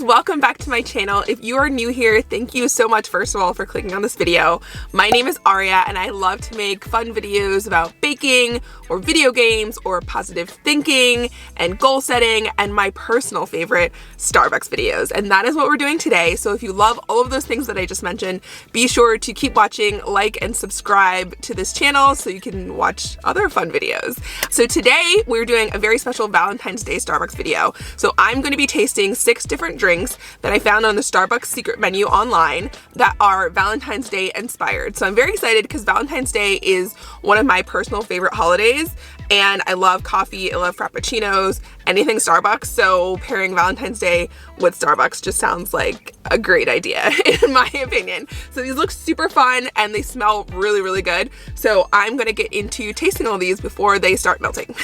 welcome back to my channel. If you are new here, thank you so much first of all for clicking on this video. My name is Aria and I love to make fun videos about baking or video games or positive thinking and goal setting and my personal favorite, Starbucks videos. And that is what we're doing today. So if you love all of those things that I just mentioned, be sure to keep watching, like, and subscribe to this channel so you can watch other fun videos. So today we're doing a very special Valentine's Day Starbucks video. So I'm going to be tasting 6 different drinks that I found on the Starbucks secret menu online that are Valentine's Day inspired. So I'm very excited because Valentine's Day is one of my personal favorite holidays and I love coffee, I love frappuccinos, anything Starbucks. So pairing Valentine's Day with Starbucks just sounds like a great idea in my opinion. So these look super fun and they smell really, really good. So I'm gonna get into tasting all these before they start melting.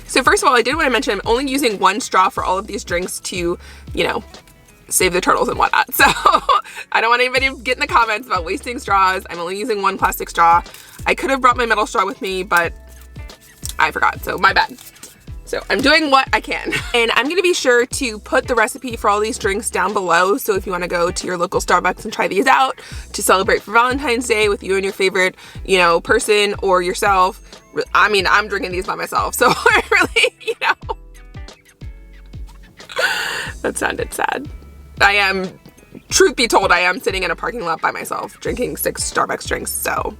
So first of all, I did want to mention I'm only using 1 straw for all of these drinks to, you know, save the turtles and whatnot. So I don't want anybody to get in the comments about wasting straws. I'm only using 1 plastic straw. I could have brought my metal straw with me, but I forgot, so my bad. So I'm doing what I can. And I'm gonna be sure to put the recipe for all these drinks down below. So if you wanna go to your local Starbucks and try these out to celebrate for Valentine's Day with you and your favorite, you know, person or yourself. I mean, I'm drinking these by myself, so I really, you know. That sounded sad. I am, truth be told, I am sitting in a parking lot by myself drinking 6 Starbucks drinks, so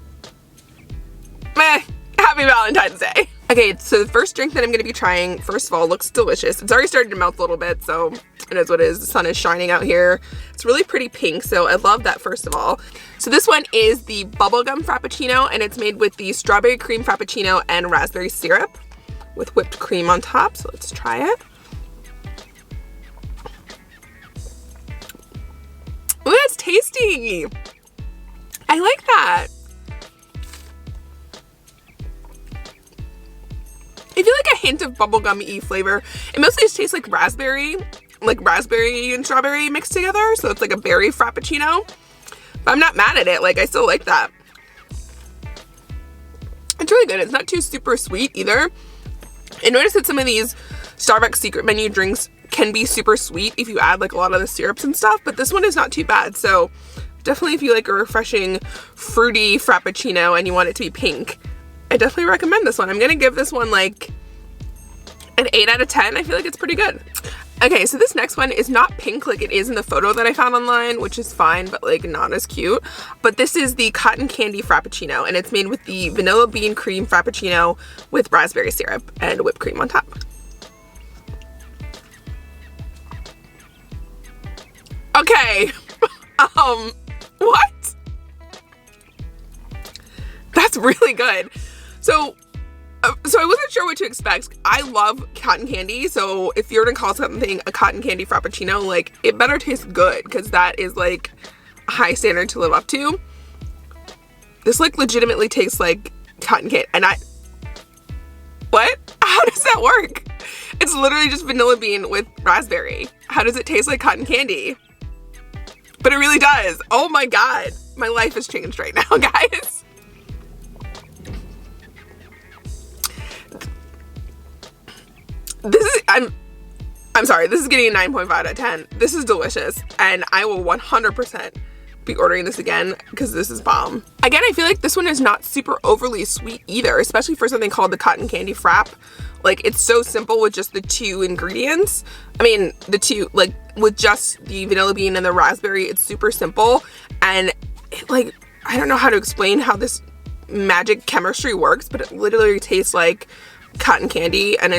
meh, happy Valentine's Day. Okay, so the first drink that I'm gonna be trying, first of all, looks delicious. It's already started to melt a little bit, so it is what it is. The sun is shining out here. It's really pretty pink, so I love that first of all. So this one is the Bubblegum Frappuccino, and it's made with the strawberry cream Frappuccino and raspberry syrup with whipped cream on top, so let's try it. Oh, that's tasty. I like that. I feel like a hint of bubblegum-y flavor. It mostly just tastes like raspberry and strawberry mixed together. So it's like a berry frappuccino. But I'm not mad at it. Like, I still like that. It's really good. It's not too super sweet either. I noticed that some of these Starbucks secret menu drinks can be super sweet if you add like a lot of the syrups and stuff. But this one is not too bad. So definitely if you like a refreshing, fruity frappuccino and you want it to be pink, I definitely recommend this one. I'm gonna give this one like an 8 out of 10. I feel like it's pretty good. Okay, so this next one is not pink like it is in the photo that I found online, which is fine, but like not as cute. But this is the cotton candy frappuccino, and it's made with the vanilla bean cream frappuccino with raspberry syrup and whipped cream on top. Okay, what? That's really good. So I wasn't sure what to expect. I love cotton candy, so if you're gonna call something a cotton candy frappuccino, like, it better taste good, because that is like a high standard to live up to. This like legitimately tastes like cotton candy, and what? How does that work? It's literally just vanilla bean with raspberry. How does it taste like cotton candy? But it really does. Oh my God, my life has changed right now, guys. This is, I'm sorry, this is getting a 9.5 out of 10. This is delicious, and I will 100% be ordering this again because this is bomb. Again, I feel like this one is not super overly sweet either, especially for something called the cotton candy frap. Like, it's so simple with just the 2 ingredients. I mean, the 2, like, with just the vanilla bean and the raspberry, it's super simple. And it, like, I don't know how to explain how this magic chemistry works, but it literally tastes like cotton candy, and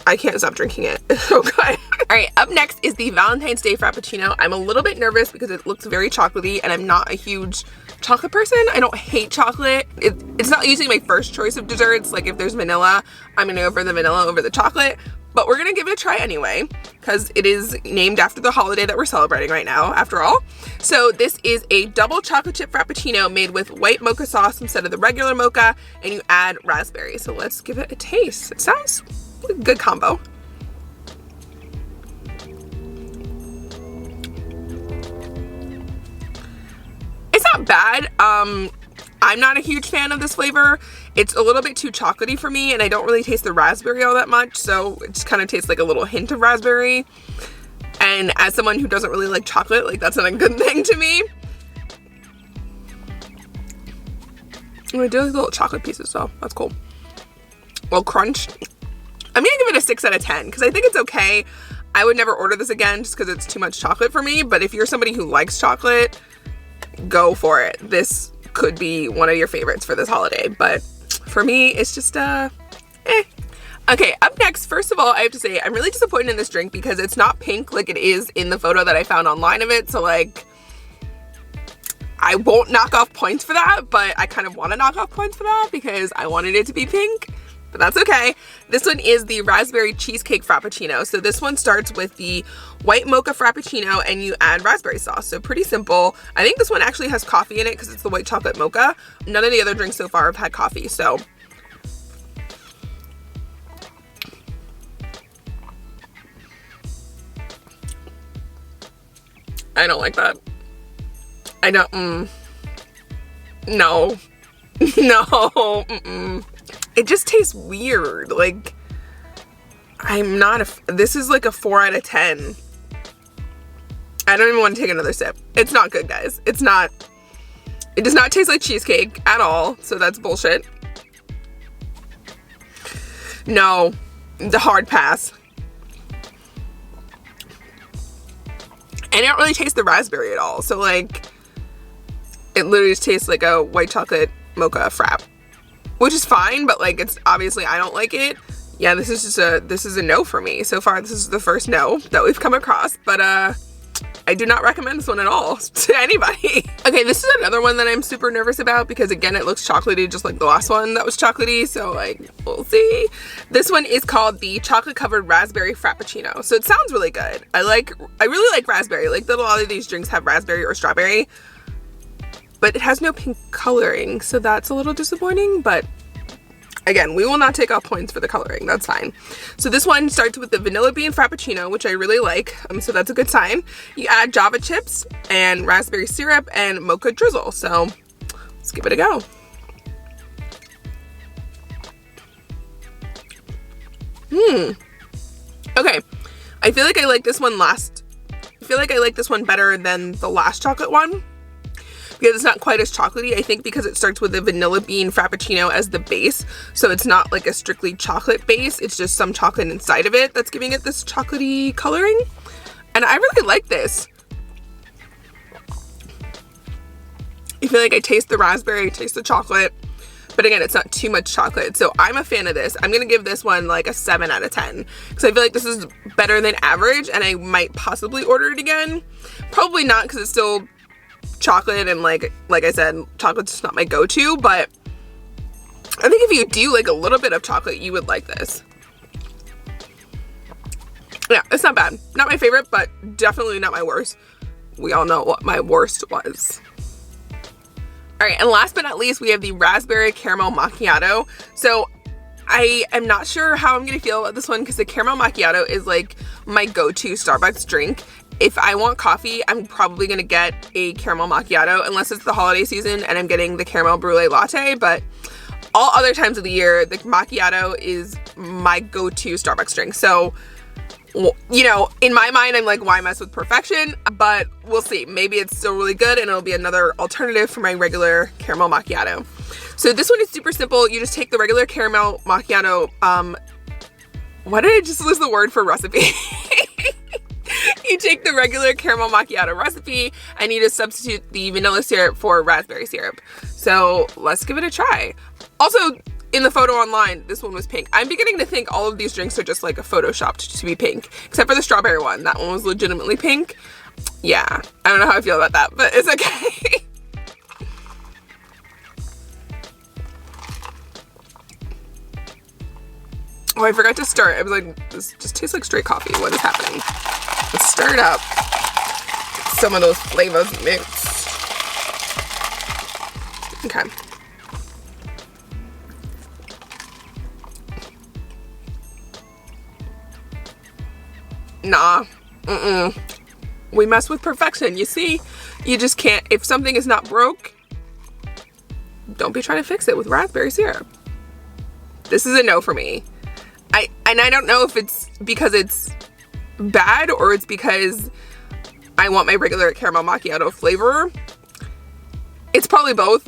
I can't stop drinking it. It's so good. All right, up next is the Valentine's Day Frappuccino. I'm a little bit nervous because it looks very chocolatey, and I'm not a huge chocolate person. I don't hate chocolate. It's not usually my first choice of desserts. Like, if there's vanilla, I'm gonna go for the vanilla over the chocolate. But we're gonna give it a try anyway, because it is named after the holiday that we're celebrating right now, after all. So this is a double chocolate chip Frappuccino made with white mocha sauce instead of the regular mocha, and you add raspberry. So let's give it a taste. It sounds like a good combo. It's not bad. I'm not a huge fan of this flavor. It's a little bit too chocolatey for me, and I don't really taste the raspberry all that much, so it just kind of tastes like a little hint of raspberry. And as someone who doesn't really like chocolate, like that's not a good thing to me. Oh, I do like the little chocolate pieces, so that's cool. Well, crunch. I'm gonna give it a 6 out of 10 because I think it's okay. I would never order this again just because it's too much chocolate for me. But if you're somebody who likes chocolate, go for it. This could be one of your favorites for this holiday. But for me, it's just eh. Okay, up next, first of all, I have to say I'm really disappointed in this drink because it's not pink like it is in the photo that I found online of it. So like, I won't knock off points for that, but I kind of want to knock off points for that because I wanted it to be pink, but that's okay. This one is the raspberry cheesecake frappuccino. So this one starts with the white mocha frappuccino and you add raspberry sauce. So pretty simple. I think this one actually has coffee in it because it's the white chocolate mocha. None of the other drinks so far have had coffee, so. I don't like that. I don't, no, no, It just tastes weird. Like, I'm not this is like a 4 out of 10. I don't even want to take another sip. It's not good, guys. It's not, it does not taste like cheesecake at all. So that's bullshit. No, the hard pass. And I don't really taste the raspberry at all. So like, it literally just tastes like a white chocolate mocha frap, which is fine, but like, it's obviously I don't like it. Yeah, this is a no for me. So far, this is the first no that we've come across, but I do not recommend this one at all to anybody. Okay, this is another one that I'm super nervous about because again, it looks chocolatey just like the last one that was chocolatey. So like, we'll see. This one is called the chocolate covered raspberry frappuccino. So it sounds really good. I really like raspberry. Like a lot of these drinks have raspberry or strawberry, but it has no pink coloring. So that's a little disappointing, but again, we will not take off points for the coloring. That's fine. So this one starts with the vanilla bean frappuccino, which I really like. So that's a good sign. You add Java chips and raspberry syrup and mocha drizzle. So let's give it a go. Okay. I feel like I like this one better than the last chocolate one, because it's not quite as chocolatey. I think because it starts with a vanilla bean frappuccino as the base. So it's not like a strictly chocolate base. It's just some chocolate inside of it that's giving it this chocolatey coloring. And I really like this. I feel like I taste the raspberry, I taste the chocolate. But again, it's not too much chocolate. So I'm a fan of this. I'm going to give this one like a 7 out of 10. Because I feel like this is better than average. And I might possibly order it again. Probably not because it's still chocolate, and like I said, chocolate's just not my go-to, but I think if you do like a little bit of chocolate, you would like this. Yeah, it's not bad. Not my favorite, but definitely not my worst. We all know what my worst was. All right, and last but not least, we have the raspberry caramel macchiato. So I am not sure how I'm gonna feel about this one because the caramel macchiato is like my go-to Starbucks drink. If I want coffee, I'm probably gonna get a caramel macchiato unless it's the holiday season and I'm getting the caramel brulee latte, but all other times of the year, the macchiato is my go-to Starbucks drink. So, you know, in my mind, I'm like, why mess with perfection? But we'll see. Maybe it's still really good and it'll be another alternative for my regular caramel macchiato. So this one is super simple. You just take the regular caramel macchiato, why did I just lose the word for recipe? You take the regular caramel macchiato recipe and you just substitute the vanilla syrup for raspberry syrup. So let's give it a try. Also, in the photo online, this one was pink. I'm beginning to think all of these drinks are just like a photoshopped to be pink, except for the strawberry one. That one was legitimately pink. Yeah, I don't know how I feel about that, but it's okay. Oh, I forgot to stir it. I was like, this just tastes like straight coffee. What is happening? Let's stir it up. Some of those flavors mixed. Okay. Nah. We mess with perfection. You see, you just can't. If something is not broke, don't be trying to fix it with raspberry syrup. This is a no for me. I don't know if it's because it's bad or it's because I want my regular caramel macchiato flavor. It's probably both.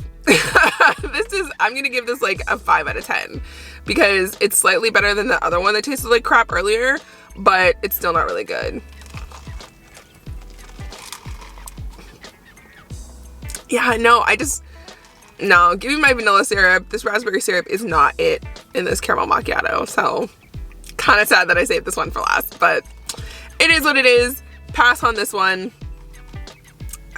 I'm gonna give this like a 5 out of 10 because it's slightly better than the other one that tasted like crap earlier, but it's still not really good. Yeah, no, no, give me my vanilla syrup. This raspberry syrup is not it in this caramel macchiato, so kind of sad that I saved this one for last, but it is what it is. Pass on this one,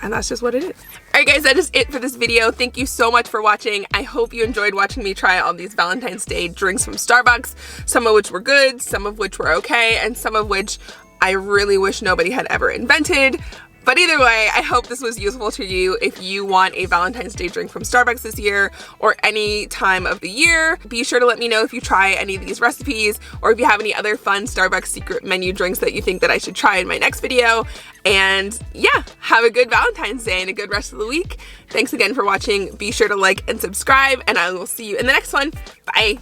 and that's just what it is. Alright guys, that is it for this video. Thank you so much for watching. I hope you enjoyed watching me try all these Valentine's Day drinks from Starbucks, some of which were good, some of which were okay, and some of which I really wish nobody had ever invented. But either way, I hope this was useful to you if you want a Valentine's Day drink from Starbucks this year or any time of the year. Be sure to let me know if you try any of these recipes or if you have any other fun Starbucks secret menu drinks that you think that I should try in my next video. And yeah, have a good Valentine's Day and a good rest of the week. Thanks again for watching. Be sure to like and subscribe, and I will see you in the next one. Bye.